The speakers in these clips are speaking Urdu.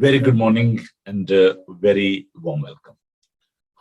Very good morning and very warm welcome.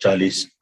40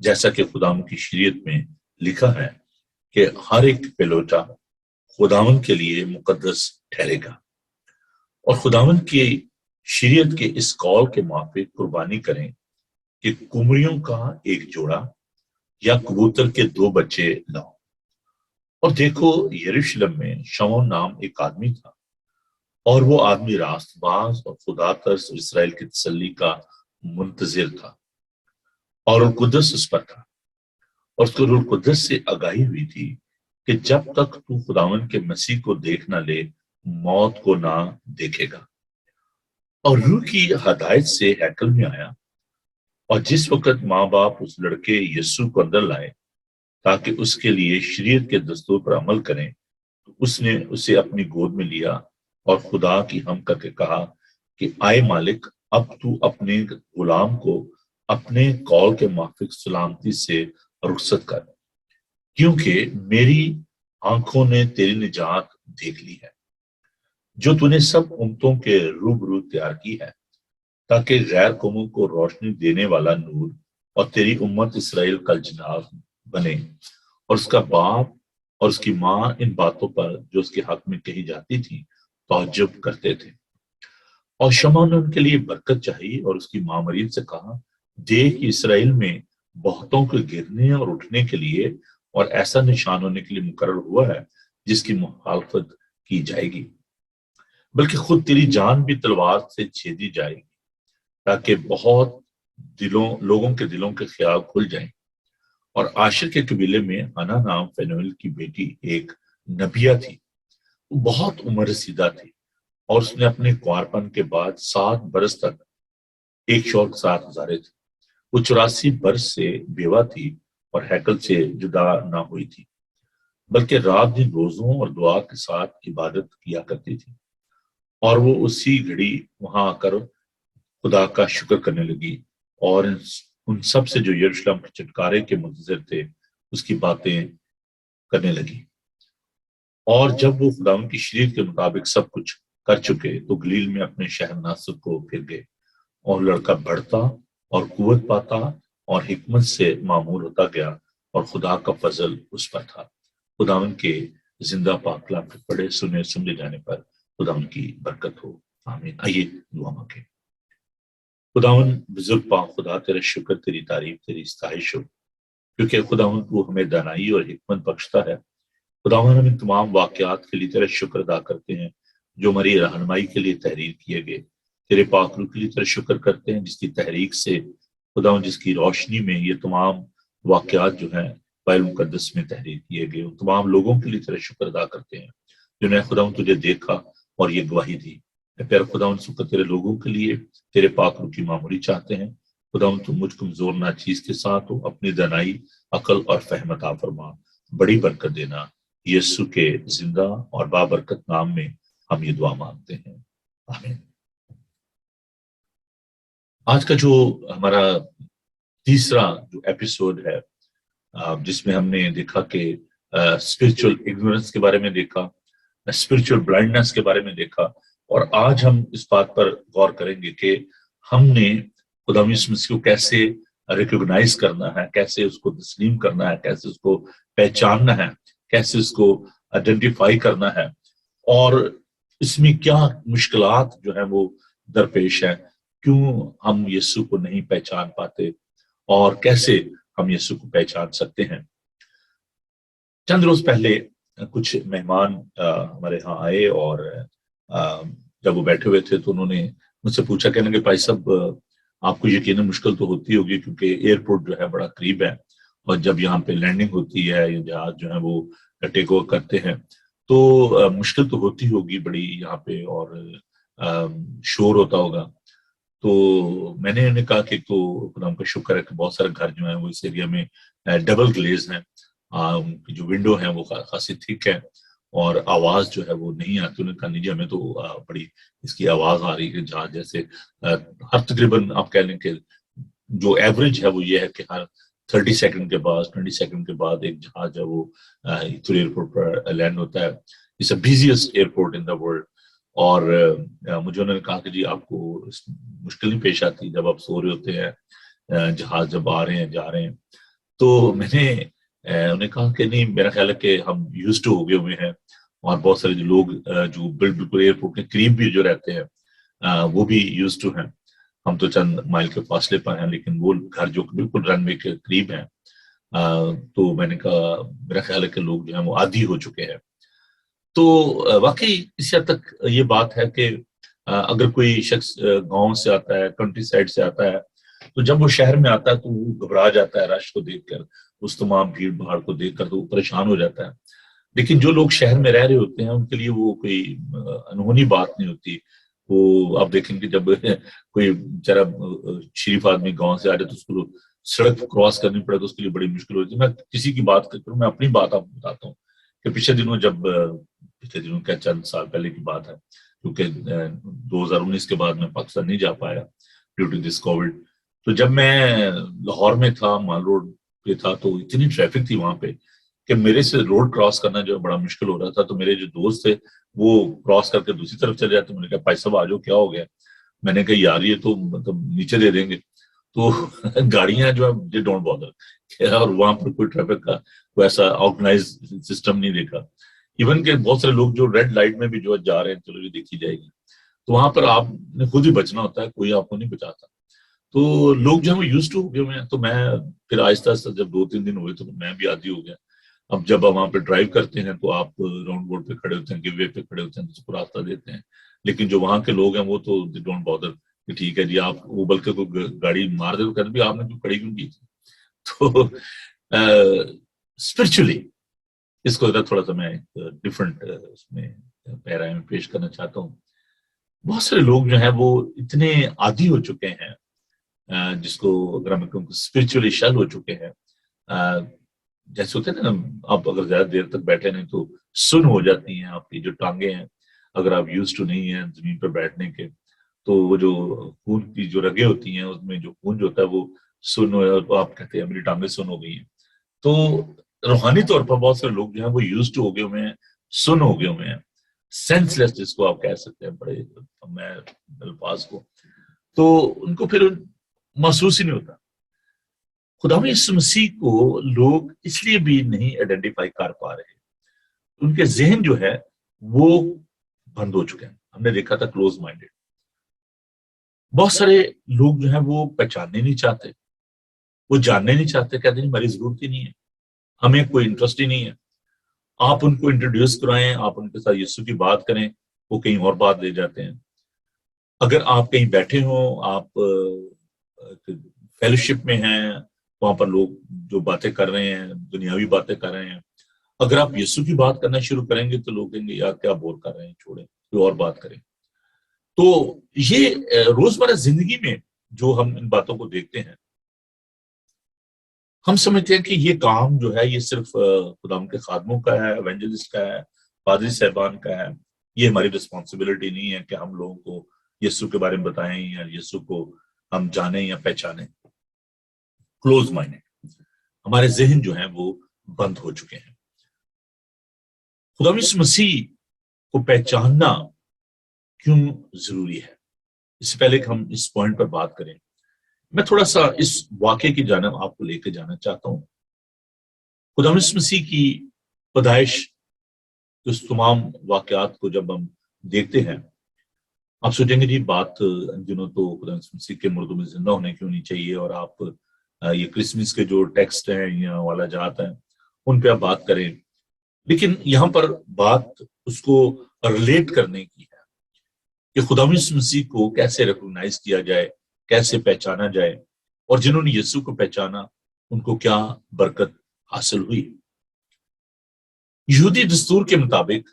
جیسا کہ خداوند کی شریعت میں لکھا ہے کہ ہر ایک پلوٹا خداوند کے لیے مقدس ٹھہرے گا، اور خداوند کی شریعت کے اس قول کے موافق قربانی کریں کہ کمریوں کا ایک جوڑا یا کبوتر کے 2 بچے لاؤ۔ اور دیکھو، یروشلم میں شمعون نام ایک آدمی تھا، اور وہ آدمی راست باز اور خدا ترس اور اسرائیل کی تسلی کا منتظر تھا، اور روح القدس اس پر تھا، اور اس کو روح القدس سے آگاہی ہوئی تھی کہ جب تک تو خداوند کے مسیح کو دیکھ نہ لے موت کو نہ دیکھے گا۔ اور روح کی ہدایت سے ہیکل میں آیا، اور جس وقت ماں باپ اس لڑکے یسوع کو اندر لائے تاکہ اس کے لیے شریعت کے دستور پر عمل کریں، تو اس نے اسے اپنی گود میں لیا اور خدا کی حمد کر کے کہا کہ آئے مالک، اب تو اپنے غلام کو اپنے قول کے موافق سلامتی سے رخصت کر، کیونکہ میری آنکھوں نے تیری نجات دیکھ لی ہے، جو تو نے سب امتوں کے روبرو تیار کی ہے، تاکہ غیر قوموں کو روشنی دینے والا نور اور تیری امت اسرائیل کا جناح بنے۔ اور اس کا باپ اور اس کی ماں ان باتوں پر جو اس کے حق میں کہی جاتی تھی تعجب کرتے تھے۔ اور شمع نے ان کے لیے برکت چاہی، اور اس کی ماں مریم سے کہا، دیکھ اسرائیل میں بہتوں کے گرنے اور اٹھنے کے لیے اور ایسا نشان ہونے کے لیے مقرر ہوا ہے جس کی مخالفت کی جائے گی، بلکہ خود تیری جان بھی تلوار سے چھیدی جائے گی، تاکہ بہت لوگوں کے دلوں کے خیال کھل جائیں۔ اور عاشر کے قبیلے میں انا نام فنویل کی بیٹی ایک نبیہ تھی، وہ بہت عمر رسیدہ تھی، اور اس نے اپنے کنوارپن کے بعد 7 برس تک ایک شوہر کے ساتھ گزارے تھے۔ وہ 84 برس سے بیوہ تھی اور ہیکل سے جدا نہ ہوئی تھی، بلکہ رات دن روزوں اور دعا کے ساتھ عبادت کیا کرتی تھی۔ اور وہ اسی گھڑی وہاں آ کر خدا کا شکر کرنے لگی، اور ان سب سے جو یروشلم کے چھٹکارے کے منتظر تھے اس کی باتیں کرنے لگی۔ اور جب وہ خداوند کی شریعت کے مطابق سب کچھ کر چکے تو گلیل میں اپنے شہر ناصر کو پھر گئے، اور لڑکا بڑھتا اور قوت پاتا اور حکمت سے معمور ہوتا گیا، اور خدا کا فضل اس پر تھا۔ خداوند کے زندہ پاک کلام کے پڑھے سنے سمجھے جانے پر خداوند کی برکت ہو، آمین۔ آئیے دعا مانگیں۔ خداوند بزرگ پاک خدا، تیرا شکر، تیری تعریف، تیری ستائش ہو، کیونکہ خداوند تو ہمیں دانائی اور حکمت بخشتا ہے۔ خداوند ہم ان تمام واقعات کے لیے تیرا شکر ادا کرتے ہیں جو ہماری رہنمائی کے لیے تحریر کیے گئے۔ تیرے پاک روح کے لیے تیرا شکر کرتے ہیں جس کی تحریک سے خداوند، جس کی روشنی میں یہ تمام واقعات جو ہیں بائبل مقدس میں تحریر کیے گئے، ان تمام لوگوں کے لیے تیرا شکر ادا کرتے ہیں جنہوں نے خداوند تجھے دیکھا اور یہ گواہی دی۔ پیارے خداوند، سکر تیرے لوگوں کے لیے تیرے پاک روح کی معمولی چاہتے ہیں۔ خداوند تم مجھ کمزور ناچیز کے ساتھ ہو، اپنی دانائی، عقل اور فہم عطا فرما، بڑی برکت دینا۔ یسوع کے زندہ اور بابرکت نام میں ہم یہ دعا مانگتے ہیں، آمین۔ آج کا جو ہمارا تیسرا جو ایپیسوڈ ہے، جس میں ہم نے دیکھا کہ اسپرچل اگنورنس کے بارے میں دیکھا، اسپرچل بلائنڈنس کے بارے میں دیکھا، اور آج ہم اس بات پر غور کریں گے کہ ہم نے خدا یسوع مسیح کو کیسے ریکگنائز کرنا ہے، کیسے اس کو تسلیم کرنا ہے، کیسے اس کو پہچاننا ہے، کیسے اس کو آئیڈینٹیفائی کرنا ہے، اور اس میں کیا مشکلات جو ہیں وہ درپیش ہیں، کیوں ہم یسوع کو نہیں پہچان پاتے، اور کیسے ہم یسوع کو پہچان سکتے ہیں۔ چند روز پہلے کچھ مہمان ہمارے ہاں آئے، اور جب وہ بیٹھے ہوئے تھے تو انہوں نے مجھ سے پوچھا، کہنے کہ بھائی صاحب، آپ کو یقیناً مشکل تو ہوتی ہوگی کیونکہ ایئرپورٹ جو ہے بڑا قریب ہے، اور جب یہاں پہ لینڈنگ ہوتی ہے یا جہاز جو ہے وہ ٹیک اوور کرتے ہیں تو مشکل تو ہوتی ہوگی بڑی یہاں پہ، اور شور ہوتا ہوگا۔ تو میں نے انہیں کہا کہ تو خدا کا شکر ہے کہ بہت سارے گھر جو ہیں وہ اس ایریا میں ڈبل گلیز ہیں، جو ونڈو ہیں وہ خاصی تھک ہے، اور آواز جو ہے وہ نہیں آتی۔ انہوں نے کہا نہیں جی، ہمیں تو بڑی اس کی آواز آ رہی ہے، جہاز جیسے ہر تقریباً آپ کہہ لیں کہ جو ایوریج ہے وہ یہ ہے کہ ہر 30 سیکنڈ کے بعد 20 سیکنڈ کے بعد ایک جہاز ہے وہ ایئرپورٹ پر لینڈ ہوتا ہے۔ It's a busiest airport in the world. اور مجھے انہوں نے کہا کہ جی آپ کو مشکل نہیں پیش آتی جب آپ سو رہے ہوتے ہیں، جہاز جب آ رہے ہیں جا رہے ہیں؟ تو میں نے انہیں کہا کہ نہیں، میرا خیال ہے کہ ہم یوز ٹو ہو گئے ہوئے ہیں، اور بہت سارے جو لوگ جو بالکل ایئرپورٹ کے قریب بھی جو رہتے ہیں وہ بھی یوز ٹو ہیں. ہم تو چند مائل کے فاصلے پر ہیں، لیکن وہ گھر جو بالکل رن وے کے قریب ہیں. تو میں نے کہا میرا خیال ہے کہ لوگ جو ہیں وہ عادی ہو چکے ہیں. تو واقعی کسی حد تک یہ بات ہے کہ اگر کوئی شخص گاؤں سے آتا ہے، کنٹری سائڈ سے آتا ہے، تو جب وہ شہر میں آتا ہے تو وہ گھبرا جاتا ہے رش کو دیکھ کر، اس تمام بھیڑ بھاڑ کو دیکھ کر تو وہ پریشان ہو جاتا ہے. لیکن جو لوگ شہر میں رہ رہے ہوتے ہیں ان کے لیے وہ کوئی انہونی بات نہیں ہوتی. وہ آپ دیکھیں کہ جب کوئی بیچارہ شریف آدمی گاؤں سے آ جائے تو اس کو سڑک کراس کرنی پڑے تو اس کے لیے بڑی مشکل ہوتی ہے. میں کسی کی بات کروں، میں اپنی بات آپ کو بتاتا ہوں کہ پچھلے دنوں کیا چند سال پہلے کی بات ہے، کیونکہ 2019 کے بعد میں پاکستان نہیں جا پایا ڈیو ٹو دس کووڈ. تو جب میں لاہور میں تھا، مال روڈ پہ تھا، تو اتنی ٹریفک تھی وہاں پہ کہ میرے سے روڈ کراس کرنا جو بڑا مشکل ہو رہا تھا. تو میرے جو دوست تھے وہ کراس کر کے دوسری طرف چلے جاتے. میں نے کہا بھائی صاحب آ جاؤ، کیا ہو گیا؟ میں نے کہا یار یہ تو مطلب نیچے دے دیں گے. تو گاڑیاں جو ہے ڈونٹ بادر، اور وہاں پر کوئی ٹریفک کا کوئی ایسا آرگنائز سسٹم نہیں دیکھا. ایون کہ بہت سارے لوگ جو ریڈ لائٹ میں بھی جو جا رہے ہیں، چلو یہ دیکھی جائے گی، تو وہاں پر آپ نے خود ہی بچنا ہوتا ہے، کوئی آپ کو نہیں بچاتا. تو لوگ جو ہے وہ یوز ٹو ہو گئے ہوئے ہیں. تو میں پھر آہستہ آہستہ جب 2-3 دن ہوئے تو میں بھی عادی ہو گیا. اب جب وہاں پہ ڈرائیو کرتے ہیں تو آپ راؤنڈ بورڈ پہ کھڑے ہوتے ہیں، گو وے پہ کھڑے ہوتے ہیں، تو اس کو راستہ دیتے ہیں. لیکن جو وہاں کے لوگ ہیں وہ تو ڈونٹ بادر کہ ٹھیک ہے جی، آپ وہ بلکہ کوئی گاڑی مار دے تو کہتے بھی آپ نے کیوں کھڑی کیوں کی تھی. تو اسپرچولی اس کو تھوڑا سا میں ڈفرنٹ اس میں پیرا میں پیش کرنا چاہتا ہوں. بہت سارے لوگ جو ہیں وہ اتنے عادی ہو چکے ہیں، جس کو اگر ہم کہوں اسپرچولی شل ہو چکے ہیں. جیسے ہوتے ہیں نا، آپ اگر زیادہ دیر تک بیٹھے نہیں تو سن ہو جاتی ہیں آپ کی جو ٹانگیں ہیں. اگر آپ یوز ٹو نہیں ہیں زمین پر بیٹھنے کے، تو وہ جو خون کی جو رگیں ہوتی ہیں اس میں جو خون جو ہوتا ہے وہ سن ہو، آپ کہتے ہیں میری ٹانگیں سن ہو گئی ہیں. تو روحانی طور پر بہت سارے لوگ جو ہیں وہ یوز ٹو ہو گئے ہوئے ہیں، سن ہو گئے ہوئے ہیں، سینس لیس جس کو آپ کہہ سکتے ہیں بڑے میں الفاظ کو. تو ان کو پھر محسوس ہی نہیں ہوتا. خدا یسوع مسیح کو لوگ اس لیے بھی نہیں آئیڈینٹیفائی کر پا رہے، ان کے ذہن جو ہے وہ بند ہو چکے ہیں. ہم نے دیکھا تھا کلوز مائنڈیڈ. بہت سارے لوگ جو ہیں وہ پہچاننے نہیں چاہتے، وہ جاننے نہیں چاہتے، کہتے ہیں ہماری ضرورت ہی نہیں ہے، ہمیں کوئی انٹرسٹ ہی نہیں ہے. آپ ان کو انٹروڈیوس کرائیں، آپ ان کے ساتھ یسوع کی بات کریں، وہ کہیں اور بات لے جاتے ہیں. اگر آپ کہیں بیٹھے ہوں، آپ فیلوشپ میں ہیں، وہاں پر لوگ جو باتیں کر رہے ہیں دنیاوی باتیں کر رہے ہیں، اگر آپ یسوع کی بات کرنا شروع کریں گے تو لوگ کہیں گے یار کیا بول کر رہے ہیں، چھوڑیں کوئی اور بات کریں. تو یہ روزمرہ زندگی میں جو ہم ان باتوں کو دیکھتے ہیں، ہم سمجھتے ہیں کہ یہ کام جو ہے یہ صرف خدا کے خادموں کا ہے، ایونجلسٹ کا ہے، پادری صاحبان کا ہے. یہ ہماری رسپانسبلٹی نہیں ہے کہ ہم لوگوں کو یسوع کے بارے میں بتائیں یا یسوع کو ہم جانیں یا پہچانیں. کلوز مائنڈ، ہمارے ذہن جو ہیں وہ بند ہو چکے ہیں. خدا یسوع مسیح کو پہچاننا کیوں ضروری ہے؟ اس سے پہلے کہ ہم اس پوائنٹ پر بات کریں، میں تھوڑا سا اس واقعے کی جانب آپ کو لے کے جانا چاہتا ہوں. خدا یسوع مسیح کی پیدائش، اس تمام واقعات کو جب ہم دیکھتے ہیں، آپ سوچیں گے جی بات ان دنوں تو خدا یسوع مسیح کے مردوں میں زندہ ہونے کیوں نہیں چاہیے، اور آپ یہ کرسمس کے جو ٹیکسٹ ہیں یا والا جات ہیں ان پہ آپ بات کریں. لیکن یہاں پر بات اس کو ریلیٹ کرنے کی ہے کہ خدا یسوع مسیح کو کیسے ریکگنائز کیا جائے، کیسے پہچانا جائے، اور جنہوں نے یسوع کو پہچانا ان کو کیا برکت حاصل ہوئی. یہودی دستور کے مطابق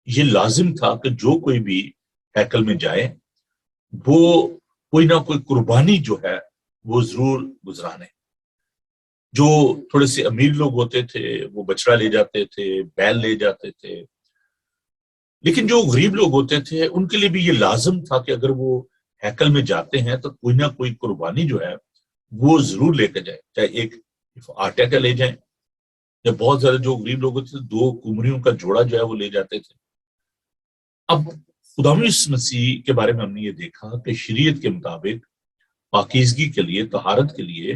یہ لازم تھا کہ جو کوئی بھی ہیکل میں جائے وہ کوئی نہ کوئی قربانی جو ہے وہ ضرور گزرانے. جو تھوڑے سے امیر لوگ ہوتے تھے وہ بچڑا لے جاتے تھے، بیل لے جاتے تھے. لیکن جو غریب لوگ ہوتے تھے ان کے لیے بھی یہ لازم تھا کہ اگر وہ ہیکل میں جاتے ہیں تو کوئی نہ کوئی قربانی جو ہے وہ ضرور لے کے جائے، چاہے ایک آٹے کا لے جائیں، یا بہت زیادہ جو غریب لوگ ہوتے تھے 2 کمریوں کا جوڑا جو ہے وہ لے جاتے تھے. اب خدا یسوع مسیح کے بارے میں ہم نے یہ دیکھا کہ شریعت کے مطابق پاکیزگی کے لیے، طہارت کے لیے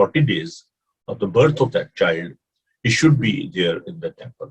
40 days of the birth of that child, he should be there in the temple.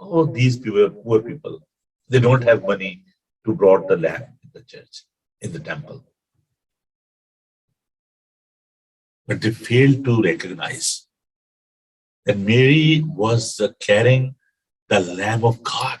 oh these poor people, they don't have money to brought the lamb in the church, in the temple, but they failed to recognize that Mary was carrying the Lamb of God.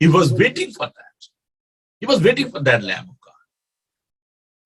he was waiting for that, he was waiting for that lamb of God.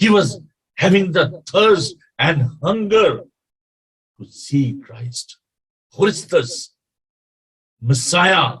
He was having the thirst and hunger to see Christ, Christus, Messiah.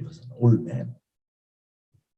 He was an old man,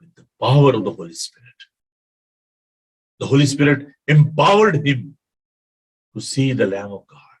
with the power of the Holy Spirit, the Holy Spirit empowered him to see the Lamb of God.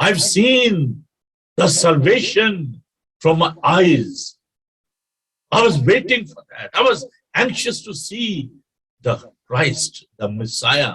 I've seen the salvation from my eyes. I was waiting for that. I was anxious to see the Christ, the Messiah.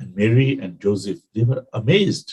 And Mary and Joseph, they were amazed.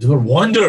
They were wonder,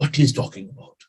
What he is talking about?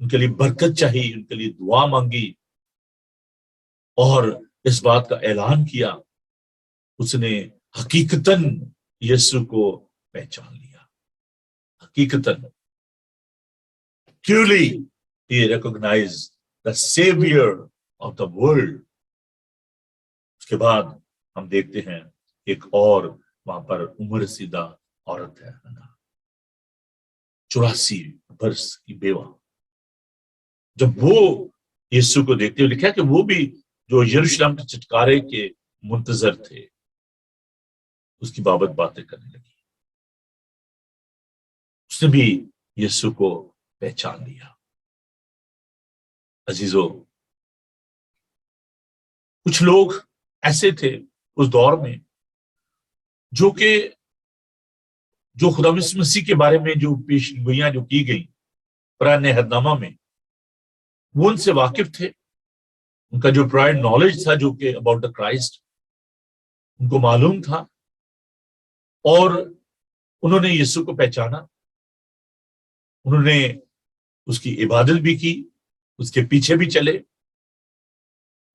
ان کے لیے برکت چاہی، ان کے لیے دعا مانگی اور اس بات کا اعلان کیا، اس نے حقیقتاً یسوع کو پہچان لیا. حقیقتاً truly he recognized the savior of the world. اس کے بعد ہم دیکھتے ہیں ایک اور وہاں پر عمر رسیدہ عورت ہے، 84 برس کی بیوہ. جب وہ یسوع کو دیکھتے ہوئے، لکھا کہ وہ بھی جو یروشلم کے چھٹکارے کے منتظر تھے اس کی بابت باتیں کرنے لگی. اس نے بھی یسوع کو پہچان لیا. عزیزو، کچھ لوگ ایسے تھے اس دور میں جو کہ جو خدا مسیح کے بارے میں جو پیش گوئیاں جو کی گئیں پرانے عہد نامہ میں، وہ ان سے واقف تھے. ان کا جو پرائر نالج تھا جو کہ اباؤٹ دا کرائسٹ ان کو معلوم تھا، اور انہوں نے یسوع کو پہچانا. انہوں نے اس کی عبادت بھی کی، اس کے پیچھے بھی چلے.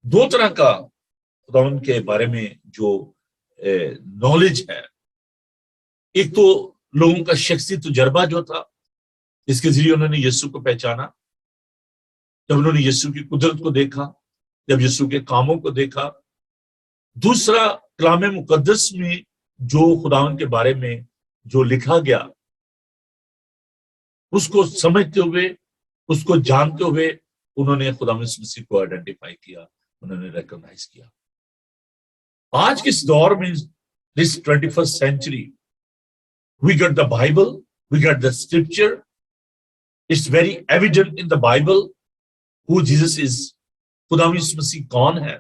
دو طرح کا خداوند کے بارے میں جو نالج ہے، ایک تو لوگوں کا شخصی تجربہ جو تھا جس کے ذریعے انہوں نے یسوع کو پہچانا. جب انہوں نے یسوع کی قدرت کو دیکھا، جب یسوع کے کاموں کو دیکھا. دوسرا، کلام مقدس میں جو خداوند کے بارے میں جو لکھا گیا اس کو سمجھتے ہوئے، اس کو جانتے ہوئے انہوں نے خدا مسیح کو آئیڈینٹیفائی کیا، انہوں نے ریکگنائز کیا. آج کے اس دور میں this 21st century we got the Bible, we got the scripture. It's very evident in the Bible who Jesus is. خدا مسیح کون ہے.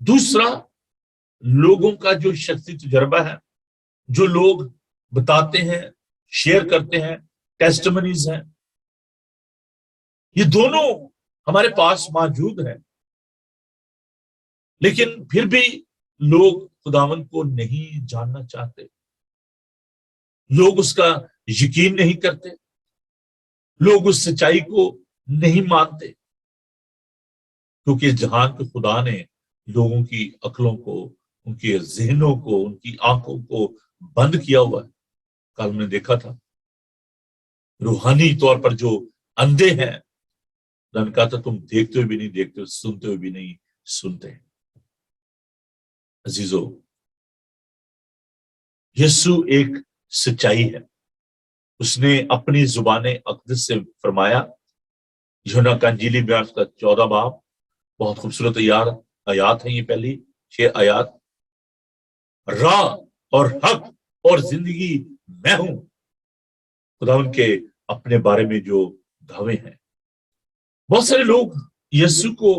دوسرا، لوگوں کا جو شخصی تجربہ ہے، جو لوگ بتاتے ہیں، شیئر کرتے ہیں، ٹیسٹمنیز ہیں، یہ دونوں ہمارے پاس موجود ہیں. لیکن پھر بھی لوگ خداوند کو نہیں جاننا چاہتے، لوگ اس کا یقین نہیں کرتے، لوگ اس سچائی کو نہیں مانتے، کیونکہ اس جہان کے خدا نے لوگوں کی عقلوں کو، ان کے ذہنوں کو، ان کی آنکھوں کو بند کیا ہوا ہے. کل میں نے دیکھا تھا روحانی طور پر جو اندھے ہیں، میں نے کہا تھا تم دیکھتے ہوئے بھی نہیں دیکھتے، سنتے ہوئے بھی نہیں سنتے. عزیزو، یسوع ایک سچائی ہے. اس نے اپنی زبان اقدس سے فرمایا، یوحنا کا انجیلی بیان کا 14 باب، بہت خوبصورت آیات ہیں یہ پہلی 6 آیات. راہ اور حق اور زندگی میں ہوں. خدا ان کے اپنے بارے میں جو دعوے ہیں. بہت سارے لوگ یسوع کو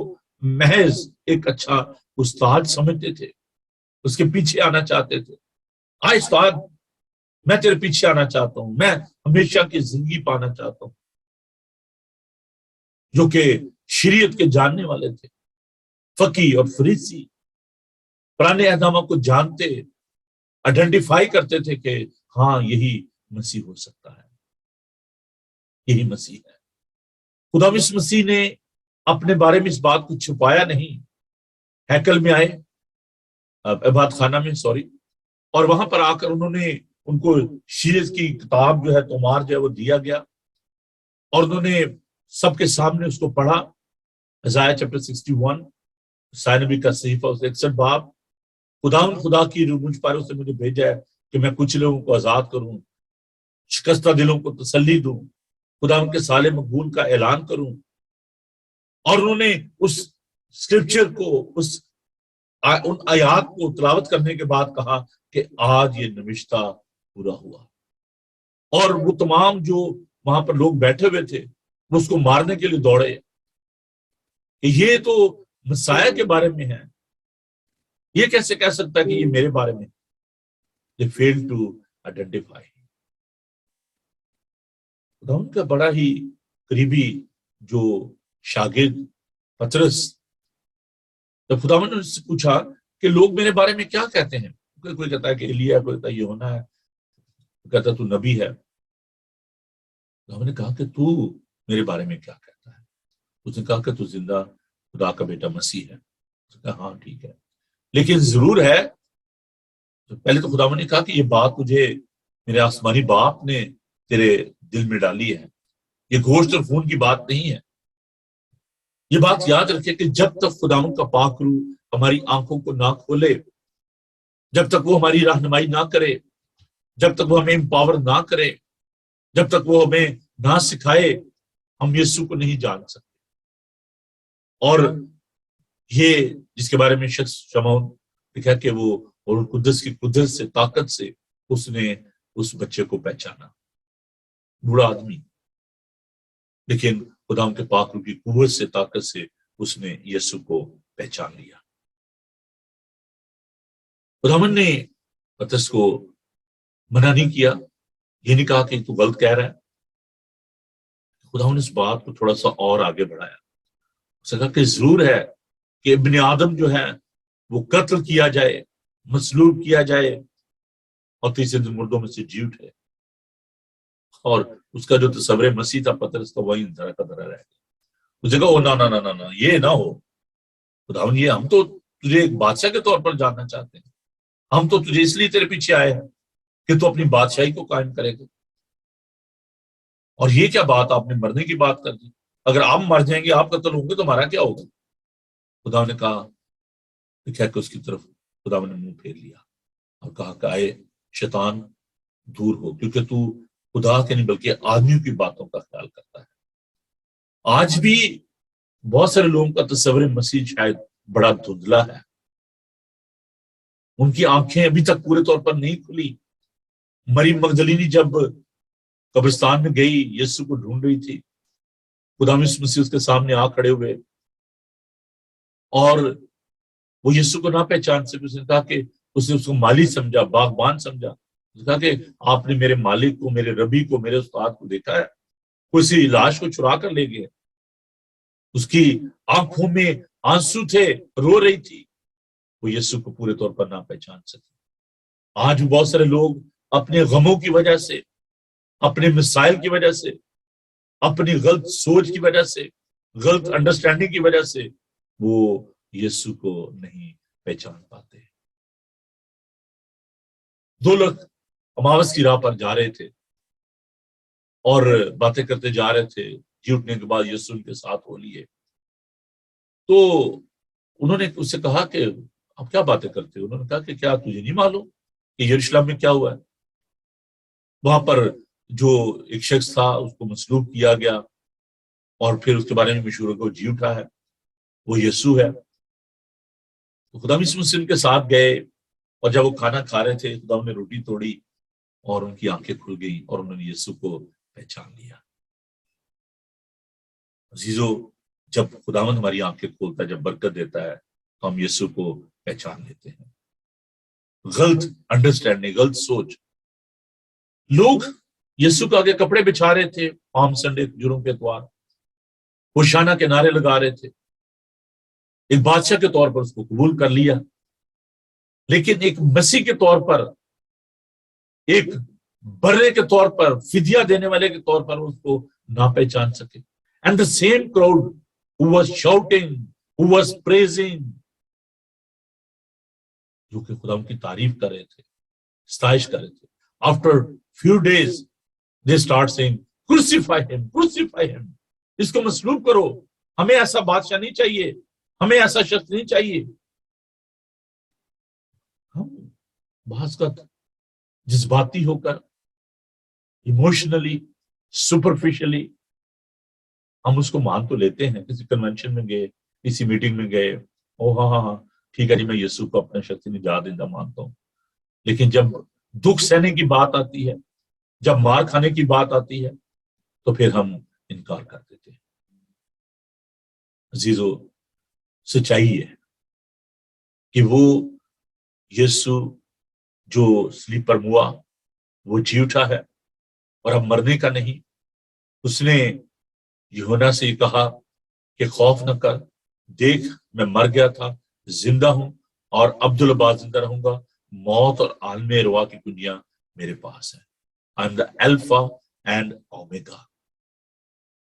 محض ایک اچھا استاد سمجھتے تھے، اس کے پیچھے آنا چاہتے تھے. استاد، میں تیرے پیچھے آنا چاہتا ہوں، میں ہمیشہ کی زندگی پانا چاہتا ہوں. جو کہ شریعت کے جاننے والے تھے، فقی اور فریسی، پرانے احکامات کو جانتے، آئیڈینٹیفائی کرتے تھے کہ ہاں یہی مسیح ہو سکتا ہے، یہی مسیح ہے. خدا مسیح نے اپنے بارے میں اس بات کو چھپایا نہیں. ہیکل میں آئے، عبادت خانہ میں اور وہاں پر آ کر انہوں نے ان کو شریعت کی کتاب جو ہے تومار جو ہے وہ دیا گیا، اور انہوں نے سب کے سامنے اس کو پڑھا. ائزایہ چیپٹر 61، عیسائی نبی کا صحیفہ 61 باب. خدا کی روح مجھ پر اس نے مجھے بھیجا ہے کہ میں کچھ لوگوں کو آزاد کروں، شکستہ دلوں کو تسلی دوں، خدا ان کے سال مقبول کا اعلان کروں. اور انہوں نے اس اسکرپچر کو، ان آیات کو تلاوت کرنے کے بعد کہا کہ آج یہ نوشتہ پورا ہوا. اور وہ تمام جو وہاں پر لوگ بیٹھے ہوئے تھے وہ اس کو مارنے کے لیے دوڑے کہ یہ تو مسیح کے بارے میں ہے، یہ کیسے کہہ سکتا ہے کہ یہ میرے بارے میں. They failed to identify. خدا ان کا بڑا ہی قریبی جو شاگرد پطرس، جب خدا نے اس سے پوچھا کہ لوگ میرے بارے میں کیا کہتے ہیں، کوئی کہتا ہے کہ ایلیا ہے، کوئی کہتا ہے یوحنا ہے، کوئی کہتا ہے تو نبی ہے. خدا نے کہا کہ تو میرے بارے میں کیا کہتا ہے؟ اس نے کہا کہ تو زندہ خدا کا بیٹا مسیح ہے۔ اس نے کہا ہاں ٹھیک ہے، لیکن ضرور ہے، پہلے تو خدا نے کہا کہ یہ بات تجھے میرے آسمانی باپ نے تیرے دل میں ڈالی ہے، یہ گوشت اور خون کی بات نہیں ہے۔ یہ بات یاد رکھے کہ جب تک خداوند کا پاک روح ہماری آنکھوں کو نہ کھولے، جب تک وہ ہماری رہنمائی نہ کرے، جب تک وہ ہمیں امپاور نہ کرے، جب تک وہ ہمیں نہ سکھائے، ہم یسوع کو نہیں جان سکتے۔ اور یہ جس کے بارے میں شخص شمعون لکھا کہ وہ اور قدس کی قدرت سے، طاقت سے اس نے اس بچے کو پہچانا، بوڑھا آدمی، لیکن خدا کے پاک روح کی قوت سے، طاقت سے اس نے یسوع کو پہچان لیا۔ خداوند نے پترس کو منع نہیں کیا، یہ نہیں کہا کہ تو غلط کہہ رہا ہے۔ خداوند نے اس بات کو تھوڑا سا اور آگے بڑھایا، اس نے کہا کہ ضرور ہے کہ ابن آدم جو ہے وہ قتل کیا جائے، مصلوب کیا جائے اور تیسرے دن مردوں میں سے جی اٹھے۔ اور اس کا جو تصور مسیح تھا پترس کا، وہی ذرا کا ذرا رہ گیا۔ اس نے کہا نہ یہ نہ ہو خداوند، یہ ہم تو تجھے ایک بادشاہ کے طور پر جاننا چاہتے ہیں، ہم تو تجھے اس لیے تیرے پیچھے آئے ہیں کہ تو اپنی بادشاہی کو قائم کرے گا، اور یہ کیا بات آپ نے مرنے کی بات کر دی؟ اگر آپ مر جائیں گے، آپ قتل ہوں گے تو ہمارا کیا ہوگا؟ خدا نے کہا کہ اس کی طرف خدا نے منہ پھیر لیا اور کہا کہ آئے شیطان دور ہو، کیونکہ تو خدا کے نہیں بلکہ آدمیوں کی باتوں کا خیال کرتا ہے۔ آج بھی بہت سارے لوگوں کا تصور مسیح شاید بڑا دھندلا ہے، ان کی آنکھیں ابھی تک پورے طور پر نہیں کھلی۔ مریم مگدلینی جب قبرستان میں گئی، یسوع کو ڈھونڈ رہی تھی، خدا مسیح اس کے سامنے آ کھڑے ہوئے اور وہ یسوع کو نہ پہچان سکے۔ اس نے کہا کہ اس نے اس کو مالی سمجھا، باغبان سمجھا۔ اس نے کہا کہ آپ نے میرے مالک کو، میرے ربی کو، میرے استاد کو دیکھا ہے؟ کسی لاش کو چرا کر لے گئے۔ اس کی آنکھوں میں آنسو تھے، رو رہی تھی، وہ یسوع کو پورے طور پر نہ پہچان سکے۔ آج بھی بہت سارے لوگ اپنے غموں کی وجہ سے، اپنے مسائل کی وجہ سے، اپنی غلط سوچ کی وجہ سے، غلط انڈرسٹینڈنگ کی وجہ سے وہ یسوع کو نہیں پہچان پاتے۔ دو لوگ اماوس کی راہ پر جا رہے تھے اور باتیں کرتے جا رہے تھے، جی اٹھنے کے بعد یسوع ان کے ساتھ ہو لیے۔ تو انہوں نے اس سے کہا کہ آپ کیا باتیں کرتے ہو؟ انہوں نے کہا کہ کیا تجھے نہیں معلوم کہ یروشلم میں کیا ہوا ہے؟ وہاں پر جو ایک شخص تھا اس کو مصلوب کیا گیا اور پھر اس کے بارے میں مشہور ہو کے وہ جی اٹھا ہے، وہ یسوع ہے۔ تو خدا مسیح ان کے ساتھ گئے اور جب وہ کھانا کھا رہے تھے، خدا نے روٹی توڑی اور ان کی آنکھیں کھل گئی اور انہوں نے یسوع کو پہچان لیا۔ عزیزو، جب خداوند ہماری آنکھیں کھولتا ہے، جب برکت دیتا ہے، تو ہم یسوع کو پہچان لیتے ہیں۔ غلط انڈرسٹینڈنگ، غلط سوچ، لوگ یسوع کے آگے کپڑے بچھا رہے تھے پام سنڈے، جرم کے اتوار، ہوشانہ کے نعرے لگا رہے تھے، ایک بادشاہ کے طور پر اس کو قبول کر لیا، لیکن ایک مسیح کے طور پر، ایک برے کے طور پر، فدیہ دینے والے کے طور پر اس کو نہ پہچان سکے۔ And the same crowd who was shouting, who was praising، جو کہ خدا ان کی تعریف کر رہے تھے، ستائش کر رہے تھے، after few days they start saying crucify him, crucify him، اس کو مصلوب کرو، ہمیں ایسا بادشاہ نہیں چاہیے، ہمیں ایسا شخص نہیں چاہیے۔ ہم بعض کا جذباتی ہو کر، ایموشنلی، سپرفیشلی ہم اس کو مان تو لیتے ہیں۔ کسی کنونشن میں گئے، کسی میٹنگ میں گئے، او ہاں ٹھیک ہے جی، میں یسوع کو اپنا شخصی نجات دہندہ مانتا ہوں، لیکن جب دکھ سہنے کی بات آتی ہے، جب مار کھانے کی بات آتی ہے، تو پھر ہم انکار کر دیتے ہیں۔ عزیزو، سچائی ہے کہ وہ یسوع جو صلیب پر ہوا، وہ جی اٹھا ہے اور اب مرنے کا نہیں۔ اس نے یوحنا سے کہا کہ خوف نہ کر، دیکھ میں مر گیا تھا، زندہ ہوں اور عبدالآباد زندہ رہوں گا، موت اور عالم ارواح کی دنیا میرے پاس ہے۔ I am the alpha and omega.